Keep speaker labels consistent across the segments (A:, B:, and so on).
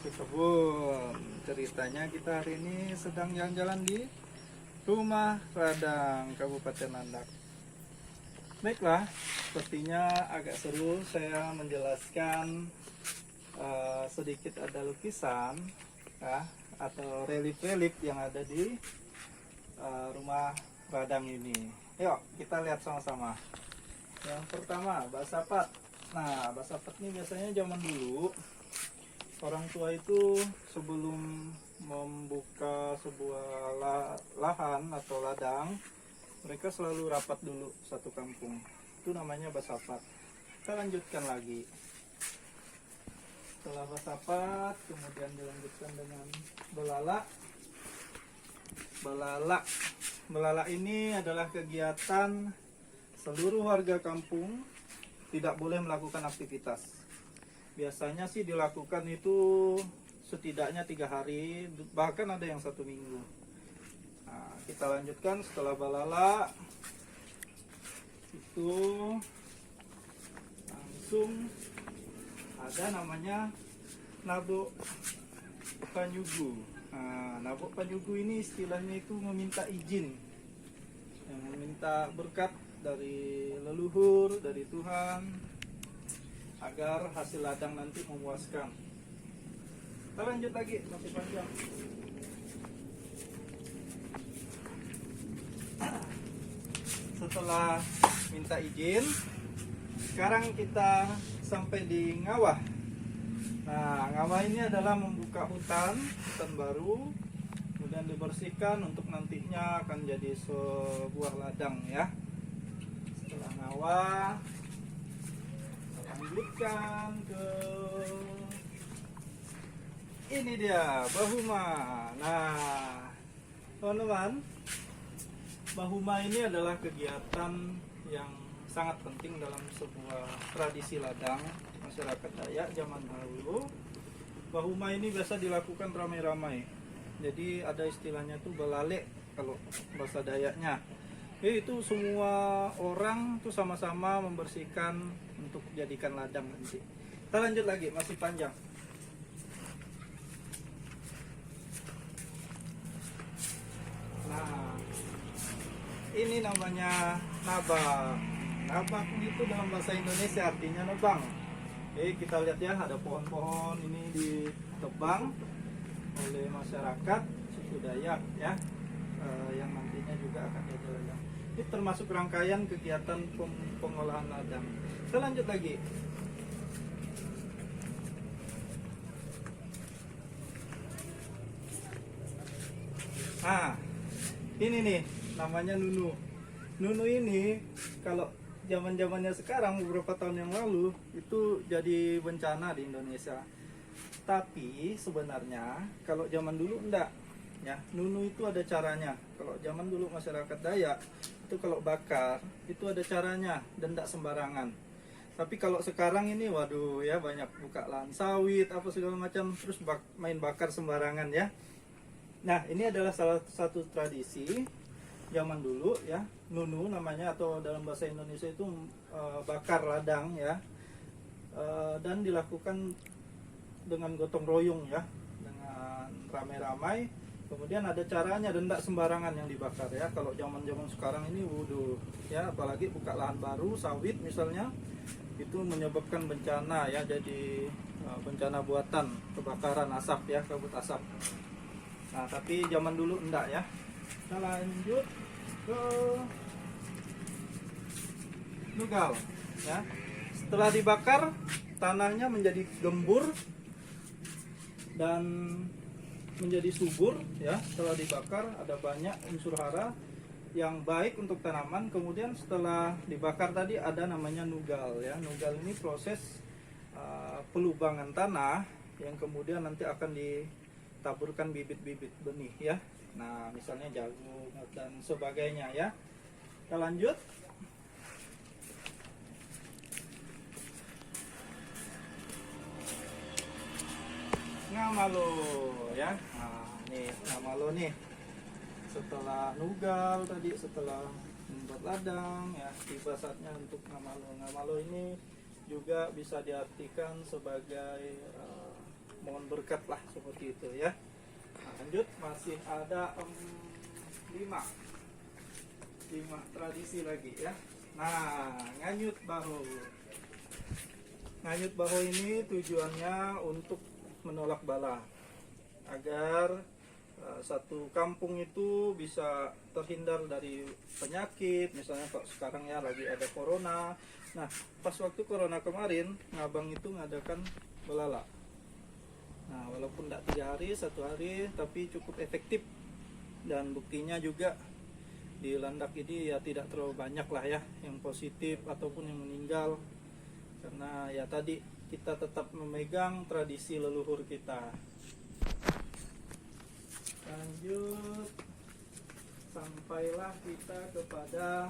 A: ke kebun. Ceritanya kita hari ini sedang jalan-jalan di Rumah Radang, Kabupaten Landak. Baiklah, sepertinya agak seru saya menjelaskan sedikit ada lukisan ya, atau relief-relief yang ada di Rumah Radang ini. Yuk kita lihat sama-sama. Yang pertama, basapat. Nah, basapat ini biasanya zaman dulu orang tua itu sebelum membuka sebuah lahan atau ladang, mereka selalu rapat dulu satu kampung. Itu namanya basapat. Kita lanjutkan lagi. Setelah basapat, kemudian dilanjutkan dengan belala. Belala ini adalah kegiatan seluruh warga kampung tidak boleh melakukan aktivitas. Biasanya sih dilakukan itu setidaknya 3 hari, bahkan ada yang 1 minggu. Nah, kita lanjutkan setelah balala itu langsung ada namanya nabok panyugu. Nah, nabok panyugu ini istilahnya itu meminta izin, yang meminta berkat dari leluhur, dari Tuhan, agar hasil ladang nanti memuaskan. Kita lanjut lagi, masih panjang. Setelah minta izin, sekarang kita sampai di ngawah. Nah, ngawah ini adalah membuka hutan baru, kemudian dibersihkan untuk nantinya akan jadi sebuah ladang ya. Setelah ngawah, lanjutkan ke ini dia, bahuma. Nah, teman-teman, bahuma ini adalah kegiatan yang sangat penting dalam sebuah tradisi ladang masyarakat Dayak zaman dahulu. Bahuma ini biasa dilakukan ramai-ramai. Jadi ada istilahnya tuh belale kalau bahasa Dayaknya. Itu semua orang tuh sama-sama membersihkan untuk jadikan ladang nanti. Kita lanjut lagi, masih panjang. Nah, ini namanya nabak. Nabak itu dalam bahasa Indonesia artinya nebang. Kita lihat ya, ada pohon-pohon ini ditebang oleh masyarakat suku Dayak ya, yang nantinya juga akan jadi ladang. Ini termasuk rangkaian kegiatan pengolahan ladang. Kita lanjut lagi. Nah, ini nih namanya nunu. Nunu ini kalau zaman-zamannya sekarang beberapa tahun yang lalu itu jadi bencana di Indonesia. Tapi sebenarnya kalau zaman dulu enggak. Ya, nunu itu ada caranya. Kalau zaman dulu masyarakat Dayak itu kalau bakar itu ada caranya dan tidak sembarangan. Tapi kalau sekarang ini waduh ya, banyak buka lahan sawit apa segala macam, terus main bakar sembarangan ya. Nah, ini adalah salah satu tradisi zaman dulu ya, nunu namanya, atau dalam bahasa Indonesia itu bakar ladang ya. Dan dilakukan dengan gotong royong ya, dengan ramai-ramai. Kemudian ada caranya dan tidak sembarangan yang dibakar ya. Kalau zaman-zaman sekarang ini waduh ya, apalagi buka lahan baru sawit misalnya, itu menyebabkan bencana ya, jadi bencana buatan, kebakaran, asap ya, kabut asap. Nah, tapi zaman dulu enggak ya. Kita lanjut ke nugal ya. Setelah dibakar, tanahnya menjadi gembur dan menjadi subur ya. Setelah dibakar ada banyak unsur hara yang baik untuk tanaman. Kemudian setelah dibakar tadi ada namanya nugal ya. Nugal ini proses pelubangan tanah yang kemudian nanti akan ditaburkan bibit-bibit benih ya. Nah, misalnya jagung dan sebagainya ya. Kita lanjut. Ngamalo ya. Nah, nih ngamalo nih. Setelah nugal tadi, setelah membuat ladang ya, tiba saatnya untuk ngamalo. Ngamalo ini juga bisa diartikan sebagai mohon berkat lah seperti itu ya. Nah, lanjut, masih ada 5 tradisi lagi ya. Nah, nganyut baho. Nganyut baho ini tujuannya untuk menolak bala, agar satu kampung itu bisa terhindar dari penyakit. Misalnya kok sekarang ya lagi ada corona. Nah, pas waktu corona kemarin, Ngabang itu ngadakan belala. Nah, walaupun tidak 3 hari, 1 hari, tapi cukup efektif. Dan buktinya juga di Landak ini ya tidak terlalu banyak lah ya yang positif ataupun yang meninggal. Karena ya tadi kita tetap memegang tradisi leluhur kita. Lanjut, sampailah kita kepada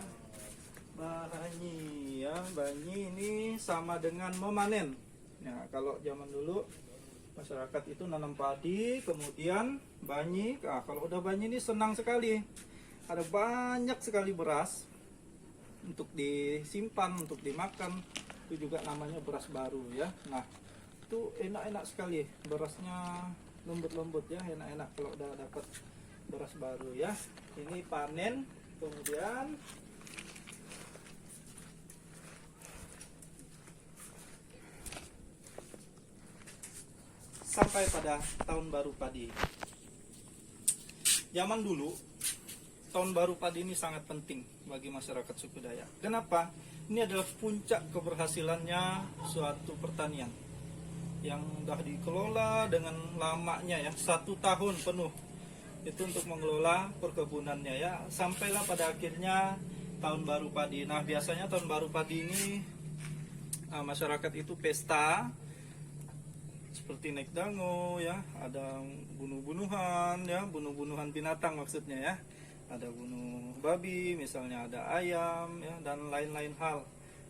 A: Banyi ya. Banyi ini sama dengan memanen. Nah, kalau zaman dulu masyarakat itu nanam padi, kemudian banyi. Nah, kalau udah banyi ini senang sekali. Ada banyak sekali beras untuk disimpan, untuk dimakan. Itu juga namanya beras baru ya. Nah, itu enak-enak sekali. Berasnya lembut-lembut ya, enak-enak kalau udah dapat beras baru ya. Ini panen, kemudian sampai pada tahun baru padi. Zaman dulu, tahun baru padi ini sangat penting bagi masyarakat suku Dayak. Kenapa? Ini adalah puncak keberhasilannya suatu pertanian yang sudah dikelola dengan lamanya ya, 1 tahun penuh itu untuk mengelola perkebunannya ya, sampailah pada akhirnya tahun baru padi. Nah, biasanya tahun baru padi ini masyarakat itu pesta seperti naik dango ya, ada bunuh-bunuhan ya, bunuh-bunuhan binatang maksudnya ya, ada bunuh babi misalnya, ada ayam ya, dan lain-lain hal.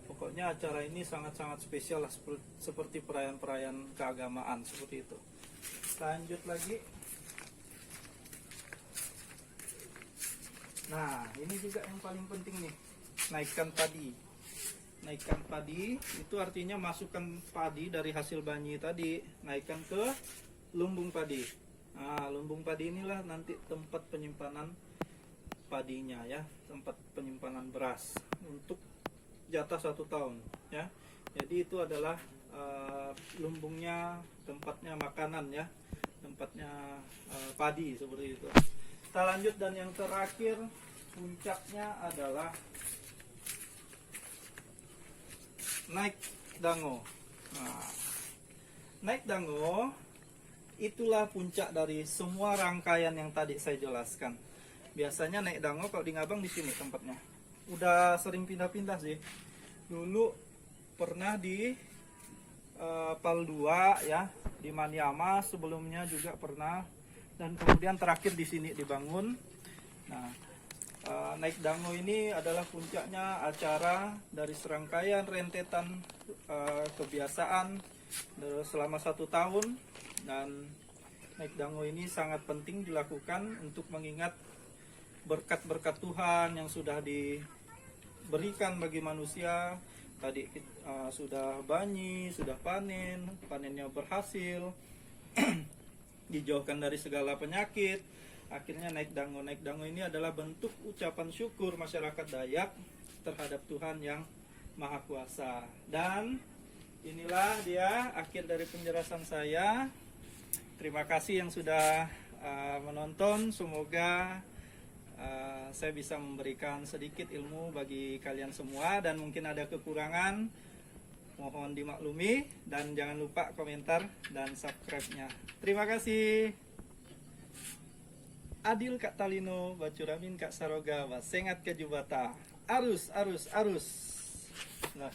A: Pokoknya acara ini sangat-sangat spesial lah, seperti perayaan-perayaan keagamaan seperti itu. Lanjut lagi. Nah, ini juga yang paling penting nih, naikkan padi. Naikkan padi itu artinya masukkan padi dari hasil banyi tadi, naikkan ke lumbung padi. Nah, lumbung padi inilah nanti tempat penyimpanan padinya ya, tempat penyimpanan beras untuk jatah 1 tahun ya. Jadi itu adalah lumbungnya, tempatnya makanan ya, tempatnya padi seperti itu. Kita lanjut, dan yang terakhir puncaknya adalah naik dango. Nah, naik dango itulah puncak dari semua rangkaian yang tadi saya jelaskan. Biasanya naik dango kalau di Ngabang di sini tempatnya. Udah sering pindah-pindah sih. Dulu pernah di Pal 2 ya, di Maniama, sebelumnya juga pernah, dan kemudian terakhir di sini dibangun. Nah, naik dango ini adalah puncaknya acara dari serangkaian rentetan kebiasaan selama 1 tahun. Dan naik dango ini sangat penting dilakukan untuk mengingat berkat-berkat Tuhan yang sudah diberikan bagi manusia. Tadi sudah banyi, sudah panen, panennya berhasil, dijauhkan dari segala penyakit. Akhirnya naik dango. Naik dango ini adalah bentuk ucapan syukur masyarakat Dayak terhadap Tuhan yang Maha Kuasa. Dan inilah dia akhir dari penjelasan saya. Terima kasih yang sudah menonton. Semoga saya bisa memberikan sedikit ilmu bagi kalian semua, dan mungkin ada kekurangan mohon dimaklumi, dan jangan lupa komentar dan subscribe-nya. Terima kasih. Adil Kak Talino, Bacuramin Kak Saroga, Wasengat ke Jubata. Arus, arus, arus. Nah.